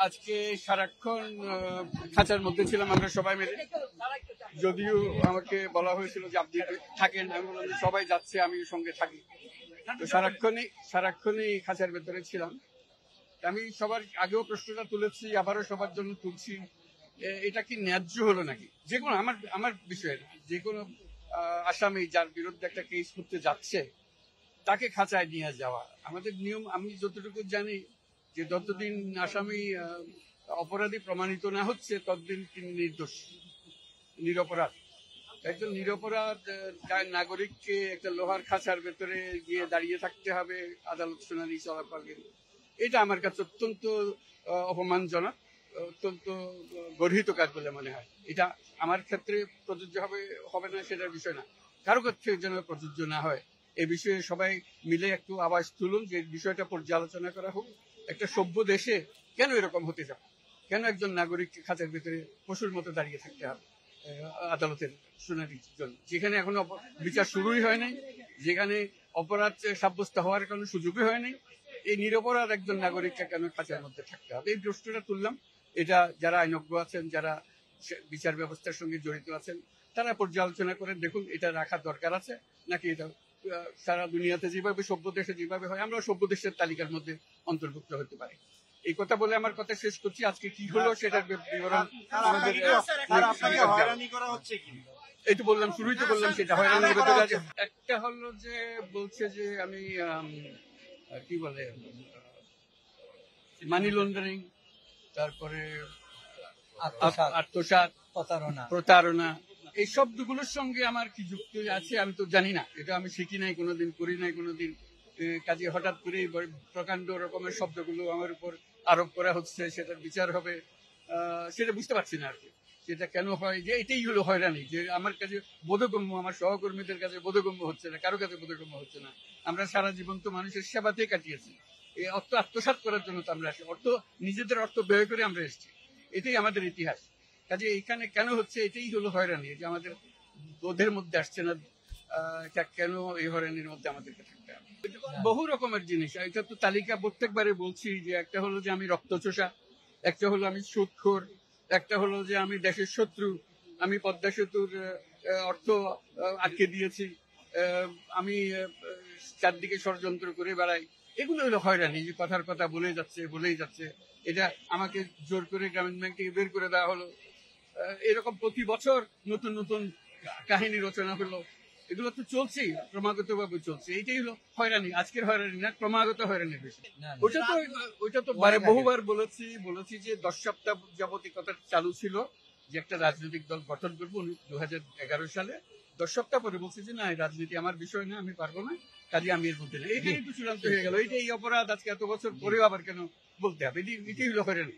আজকে সারাক্ষণ খাঁচার মধ্যে ছিলাম আমরা সবাই মিলে। যদিও আমাকে বলা হয়েছিল যে আপনি থাকেন, আমি বললাম যে সবাই যাচ্ছে, আমি সঙ্গে থাকি। তো সারাক্ষণই খাঁচার ভেতরে ছিলাম। আমি সবার আগেও প্রশ্নটা তুলেছি, আবারও সবার জন্য তুলছি, এটা কি ন্যায্য হলো নাকি? যে কোনো আমার বিষয়ে যে কোনো আসামি যার বিরুদ্ধে একটা কেস করতে যাচ্ছে তাকে খাঁচায় নিয়ে যাওয়া আমাদের নিয়ম। আমি যতটুকু জানি যে যতদিন আসামি অপরাধী প্রমাণিত না হচ্ছে ততদিন তিনি নির্দোষ, নিরপরাধ। একজন নিরপরাধ নাগরিককে একটা লোহার খাঁচার ভেতরে গিয়ে দাঁড়িয়ে থাকতে হবে আদালত শুনানি চলাকালীন, এটা আমার কাছে অত্যন্ত অপমানজনক, অত্যন্ত গর্হিত কাজ বলে মনে হয়। এটা আমার ক্ষেত্রে প্রযোজ্য হবে না সেটার বিষয় না, কারো ক্ষেত্রে যেন প্রযোজ্য না হয়। এই বিষয়ে সবাই মিলে একটু আওয়াজ তুলুন যে বিষয়টা পর্যালোচনা করা হোক। একটা সভ্য দেশে কেন এরকম হতে যাবে? কেন একজন নাগরিককে খাঁচার ভিতরে পশুর মতো দাঁড়িয়ে থাকতে হবে আদালতের শুনানির জন্য, যেখানে এখনো বিচার শুরুই হয় নাই, যেখানে অপরাধ সাব্যস্ত হওয়ার কোনো সুযোগই হয় নাই? এই নিরপরাধ একজন নাগরিককে কেন খাঁচার মধ্যে থাকতে হবে? এই প্রশ্নটা তুললাম। এটা যারা আইনজ্ঞ আছেন, যারা বিচার ব্যবস্থার সঙ্গে জড়িত আছেন, তারা পর্যালোচনা করে দেখুন এটা রাখার দরকার আছে নাকি এটা সারা দুনিয়াতে যেভাবে সভ্য দেশে যেভাবে হয় আমরা সভ্য দেশের তালিকার মধ্যে অন্তর্ভুক্ত হতে পারি। এই কথা বলে আমার কথা শেষ করছি। আজকে কি হলো সেটার বিবরণ আমাদের এই তো বললাম, শুরুই তো বললাম সেটা হয়রানির ভেতরে আছে। একটা হলো যে বলছে যে আমি কি বলে মানি লন্ডারিং, তারপরে আত্মসাৎ, প্রতারণা, এই শব্দগুলোর সঙ্গে আমার কি যুক্তি আছে আমি তো জানি না। এটা আমি শিখি নাই কোনোদিন, করি নাই কোনোদিন। কাজে হঠাৎ করে প্রকাণ্ড রকমের শব্দগুলো আমার উপর আরোপ করা হচ্ছে, সেটার বিচার হবে সেটা বুঝতে পারছি না আর কি। সেটা কেন হয় যে এটাই হলো হয়রানি, যে আমার কাছে বোধগম্য, আমার সহকর্মীদের কাছে বোধগম্য হচ্ছে না, কারো কাছে বোধগম্য হচ্ছে না। আমরা সারা জীবন তো মানুষের সেবাতেই কাটিয়েছি। এই অর্থ আত্মসাৎ করার জন্য তো আমরা আসি, নিজেদের অর্থ ব্যয় করে আমরা এসেছি। এটাই আমাদের ইতিহাস। কাজে এখানে কেন হচ্ছে এটাই হলো হয়রানি, যে আমাদের বোধের মধ্যে আসছে না কেন এই হয়রানির মধ্যে আমাদেরকে থাকতে হবে। বহু রকমের জিনিস, এটা তো তালিকা প্রত্যেকবারে বলছি যে একটা হলো যে আমি রক্তচোষা, একটা হলো আমি সুদখোর, একটা হলো যে আমি দেশের শত্রু, আমি পদ্মা সেতুর অর্থ আটকে দিয়েছি, আমি চারদিকে ষড়যন্ত্র করে বেড়াই। এগুলো হলো হয়রানি, যে কথার কথা বলেই যাচ্ছে। এটা আমাকে জোর করে গ্রামীণ ব্যাংক থেকে বের করে দেওয়া হলো। এরকম প্রতি বছর নতুন নতুন কাহিনী রচনা হলো। এগুলো তো চলছেই, ক্রমাগত ভাবে চলছে। এইটাই হলো হয়রানি, আজকের হয়রানি না, ক্রমাগত হয়রানির বিষয়। ওইটা তো বহুবার বলেছি যে 10 সপ্তাহ যাবত কথা চালু ছিল যে একটা রাজনৈতিক দল গঠন করবো 2011 সালে। 10 সপ্তাহ পরে বলছি যে না, রাজনীতি আমার বিষয় না, আমি পারবো না, কাজে আমি এর মধ্যে নেই। এটাই তো চূড়ান্ত হয়ে গেল। এটাই অপরাধ আজকে এত বছর পরেও আবার কেন বলতে হবে? এটাই হলো হয়রানি।